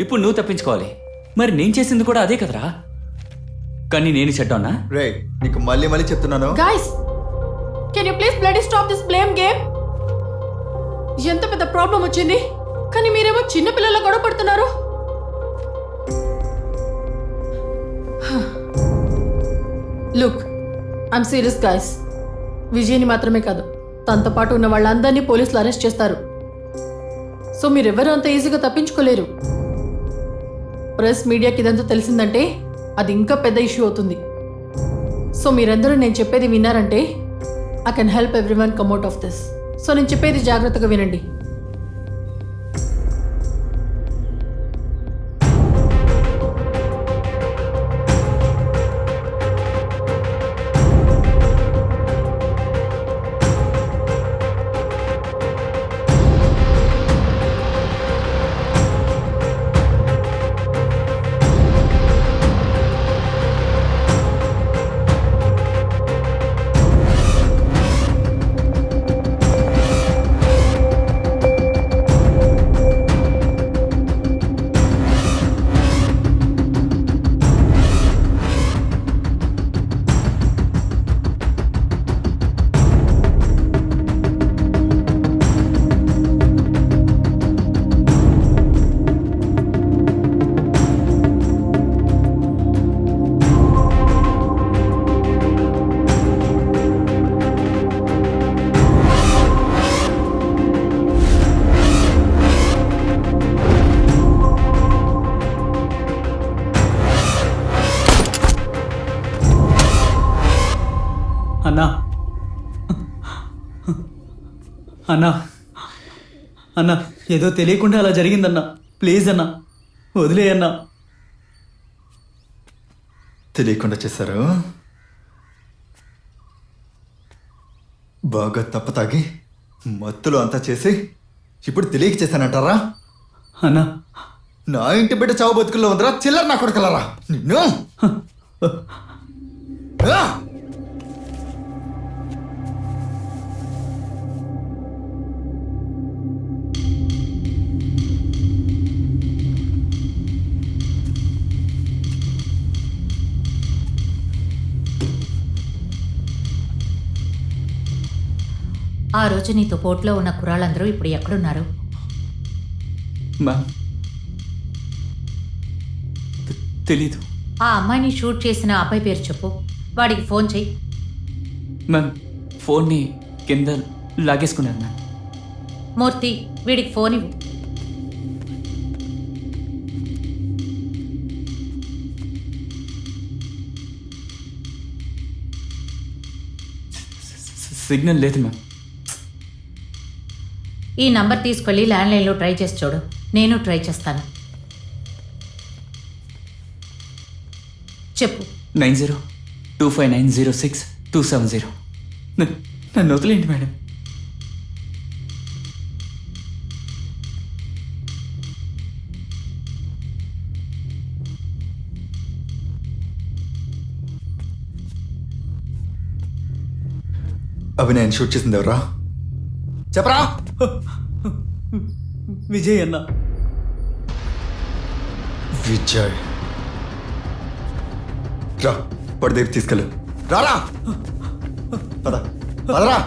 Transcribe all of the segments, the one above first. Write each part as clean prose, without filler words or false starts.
ఇప్పుడు నువ్వు తప్పించుకోవాలి. మరి నేను చేసింది కూడా అదే కదరా. కానీ నేను చెడ్డానా? రే నీకు మళ్ళీ మళ్ళీ చెప్తున్నాను. Guys, can you please bloody stop this blame game? ఎంత పెద్ద ప్రాబ్లం వచ్చింది, కానీ మీరేమో చిన్న పిల్లల గొడవ పడుతున్నారు. Look, I'm serious guys. విజయ్ని మాత్రమే కాదు, తనతో పాటు ఉన్న వాళ్ళందరినీ పోలీసులు అరెస్ట్ చేస్తారు. సో మీరెవరూ అంత ఈజీగా తప్పించుకోలేరు. ప్రెస్ మీడియాకి ఇదంతా తెలిసిందంటే అది ఇంకా పెద్ద ఇష్యూ అవుతుంది. సో మీరందరూ నేను చెప్పేది విన్నారంటే I can help everyone come out of this. So నేను చెప్పేది జాగ్రత్తగా వినండి. అన్నా అన్నా అన్నా ఏదో తెలియకుండా అలా జరిగిందన్నా. ప్లీజ్ అన్నా, వదిలేయన్నా. తెలియకుండా చేశారు. బాగా తప్ప తాగి మత్తులో అంతా చేసి ఇప్పుడు తెలియక చేశానంటారా? అన్నా, నా ఇంటి బిడ్డ చావు బతుకుల్లో ఉందరా చిల్లర నా కొడుకలరా నిన్ను. ఆ! ఆ రోజు నీతో పోట్లో ఉన్న కుర్రాళ్ళందరూ ఇప్పుడు ఎక్కడున్నారు? మ్యామ్, తెలీదు. ఆ అమ్మాయిని షూట్ చేసిన అబ్బాయి పేరు చెప్పు, వాడికి ఫోన్ చెయ్యి. మ్యామ్, ఫోన్ని కింద లాగేసుకున్నాను మ్యామ్. మూర్తి, వీడికి ఫోన్ ఇవ్వు. సిగ్నల్ లేదు మ్యామ్. ఈ నంబర్ తీసుకెళ్ళి ల్యాండ్లైన్లో ట్రై చేసి చూడు. నేను ట్రై చేస్తాను. చెప్పు. 9025906270. నన్ను వదిలేండి మేడం. అవి నేను షూట్ చేసింది ఎవరా చెప్పరా? విజయ్ అన్న. విజయ్ రా, పడి దగ్గర తీసుకెళ్ళు. రారా, పద పదరా.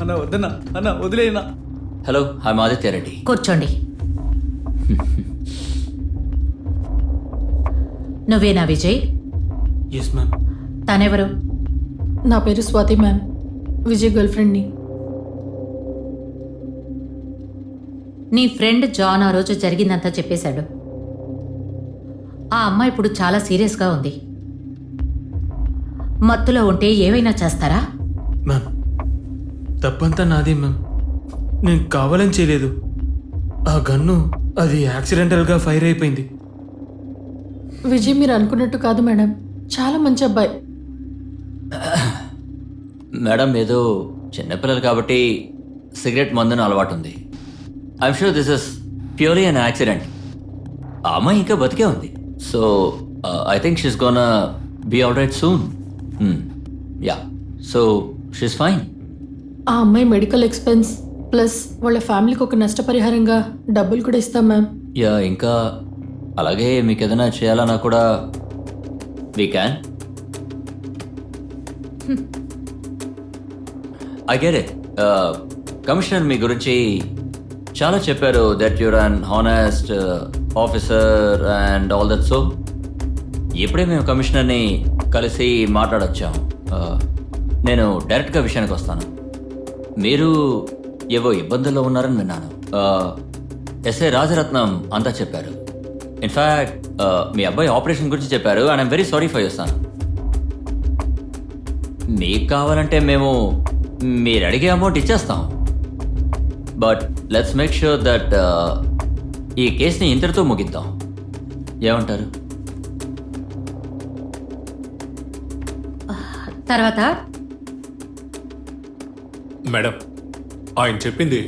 అన్న వద్దన్నా, అన్న వదిలేయన్నా. Hello, I'm Aditya Reddy. కూర్చోండి. నువ్వేనా విజయ్? Yes ma'am. తనెవరు? నా పేరు స్వాతి మ్యామ్, విజయ్ గర్ల్ ఫ్రెండ్ని. నీ ఫ్రెండ్ జాన్ ఆ రోజు జరిగిందంతా చెప్పేశాడు. ఆ అమ్మాయి ఇప్పుడు చాలా సీరియస్గా ఉంది. మత్తులో ఉంటే ఏవైనా చేస్తారా? మ్యామ్, తప్పంతా నాదే మ్యామ్. నేను కావాలని చేయలేదు. ఆ గన్ను అది యాక్సిడెంటల్గా ఫైర్ అయిపోయింది. విజయ్ మీరు అనుకున్నట్టు కాదు మేడం, చాలా మంచి అబ్బాయి. మేడం, ఏదో చిన్నపిల్లలు కాబట్టి సిగరెట్ మందున అలవాటు ఉంది. I'm sure this is purely an accident. ఆ అమ్మాయి ఇంకా బతికే ఉంది. So I think she's gonna be all right soon. Yeah, so she's fine. ఆ అమ్మాయి మెడికల్ ఎక్స్పెన్స్ ప్లస్ వాళ్ళ ఫ్యామిలీకి ఒక నష్టపరిహారంగా డబ్బులు కూడా ఇస్తాం మ్యామ్. యా, ఇంకా అలాగే మీకు ఏదైనా చేయాలన్నా కూడా we can. I get it. Commissioner మీ గురించి చాలా చెప్పారు, that you're an honest officer and all that. So ఇప్పుడే మేము కమిషనర్ని కలిసి మాట్లాడొచ్చాం. నేను డైరెక్ట్గా విషయానికి వస్తాను. మీరు ఏవో ఇబ్బందుల్లో ఉన్నారని విన్నాను. ఎస్ఐ రాజరత్నం అంతా చెప్పారు. ఇన్ఫ్యాక్ట్ మీ అబ్బాయి ఆపరేషన్ గురించి చెప్పారు. And I'm very sorry for your son. మీకు కావాలంటే మేము మీరు అడిగే అమౌంట్ ఇచ్చేస్తాం. But let's make sure that ఈ కేసుని ఇంతటితో ముగిద్దాం. ఏమంటారు? తర్వాత మేడం, ఆయన చెప్పింది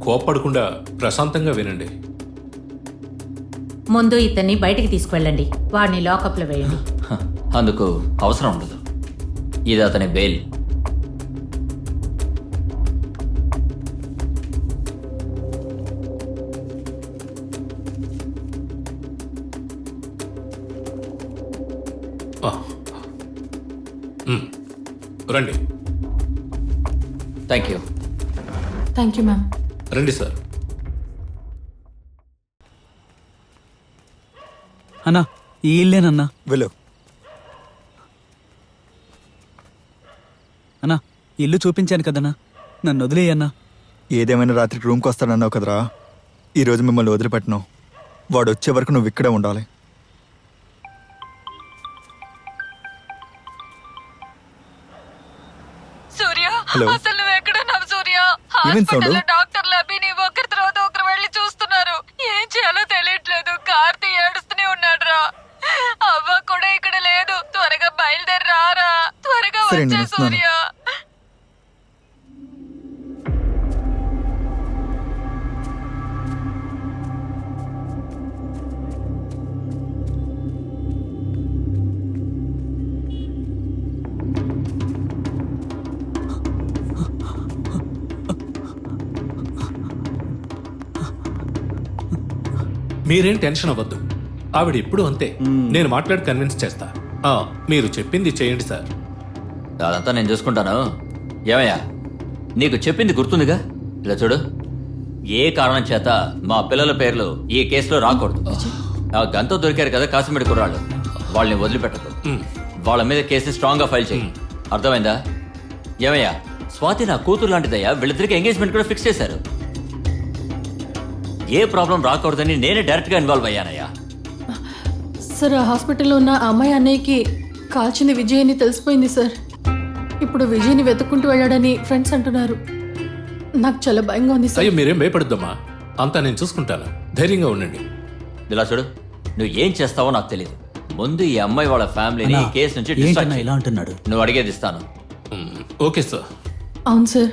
కోప్పడకుండా ప్రశాంతంగా వినండి. ముందు ఇతన్ని బయటికి తీసుకువెళ్ళండి, వాడిని లాకప్లో వేయండి. అందుకు అవసరం ఉండదు. ఇది అతని బెయిల్. రండి. Thank you. Thank you ma'am. రండి సార్. అన్నా ఈ ఇల్లేనన్నా. వెళ్ళు. అన్నా ఇల్లు చూపించాను కదన్నా, నన్ను వదిలేయన్నా. ఏదేమైనా రాత్రికి రూమ్కి వస్తానన్నావు కదరా, ఈరోజు మిమ్మల్ని వదిలిపెట్టను. వాడు వచ్చే వరకు నువ్వు ఇక్కడే ఉండాలి. సూర్య, హలో. అసలు నువ్వు ఎక్కడున్నావు సూర్య? ఏమైంది సౌండ్? హాస్పిటల్లో డాక్టర్లు అభిని ఒకరి తర్వాత ఒకరు వెళ్ళి చూస్తున్నారు. ఏం చేయాలో తెలియట్లేదు. కార్తీ ఏడుస్తూనే ఉన్నాడురా. అవ్వ కూడా ఇక్కడ లేదు. త్వరగా బయలుదేరి రారా. త్వరగా సరే, వచ్చే నేను వస్తున్నాను. సూర్య. మీరేం టెన్షన్ అవ్వద్దు. ఆవిడ ఎప్పుడు అంతే. నేను మాట్లాడి కన్విన్స్ చేస్తా. మీరు చెప్పింది చేయండి సార్. అదంతా నేను చూసుకుంటాను. ఏమయ్యా, నీకు చెప్పింది గుర్తుందిగా? ఇలా చూడు, ఏ కారణం చేత మా పిల్లల పేర్లు ఈ కేసులో రాకూడదు. ఆ గంతో దొరికారు కదా కాసిమెడి కుర్రాళ్ళు, వాళ్ళని వదిలిపెట్టకు. వాళ్ళ మీద కేసుని స్ట్రాంగ్ గా ఫైల్ చేయి. అర్థమైందా? ఏమయ్యా, స్వాతి నా కూతురు లాంటిదయ్యా. వీళ్ళిద్దరికి ఎంగేజ్మెంట్ కూడా ఫిక్స్ చేశారు. ఏ ప్రాబ్లం రాకూడదని నేనే డైరెక్ట్ గా ఇన్వాల్వ్ అయ్యానయ్యా. సార్, ఆ హాస్పిటల్లో ఉన్న ఆ అమ్మాయి అన్నయ్యకి కాల్చింది విజయ్ అని తెలిసిపోయింది సార్. ఇప్పుడు విజయ్ని వెతుక్కుంటూ వెళ్ళాడని ఫ్రెండ్స్ అంటున్నారు. నాకు చాలా భయంగా ఉంది సార్. అయ్యో, మీరేం భయపడద్దమ్మా. అంతా నేను చూసుకుంటాను. ధైర్యంగా ఉండండి. ఇలా చూడు, నువ్వు ఏం చేస్తావో నాకు తెలియదు. ముందు ఈ అమ్మాయి వాళ్ళ ఫ్యామిలీని ఈ కేసు నుంచి distract చెయ్. అంటున్నాడు? నువ్వు అడిగేది ఇస్తాను. Okay sir. అవును సార్,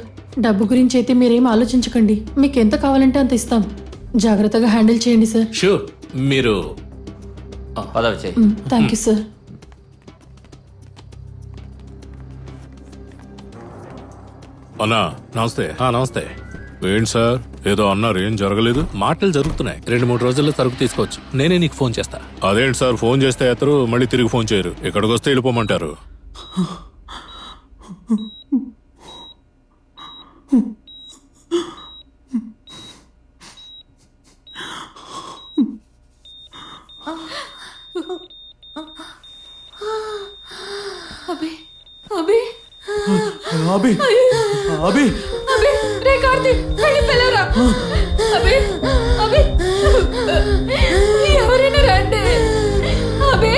డబ్బు గురించి అయితే మీరేం ఆలోచించకండి. మీకు ఎంత కావాలంటే అంత ఇస్తాం. జాగ్రత్తగా హ్యాండిల్ చేయండి సార్. షూర్. మీరు పదవి చేయి. Thank you sir. అన్నా నమస్తే. నమస్తే. ఏంటి సార్, ఏదో అన్నారు, ఏం జరగలేదు? మాటలు జరుగుతున్నాయి. 2-3 రోజుల్లో సరుకు తీసుకోవచ్చు. నేనే నీకు ఫోన్ చేస్తా. అదేంటి సార్, ఫోన్ చేస్తే ఎత్తరు, మళ్ళీ తిరిగి ఫోన్ చేయరు. ఇక్కడికి వస్తే వెళ్ళిపోమంటారు. అభి, అభి, అభి అభి అభి, రే కార్తీ, వెళ్ళి పిల్లరా. అభి, అభి, ఎవరైనా రండి. అభి,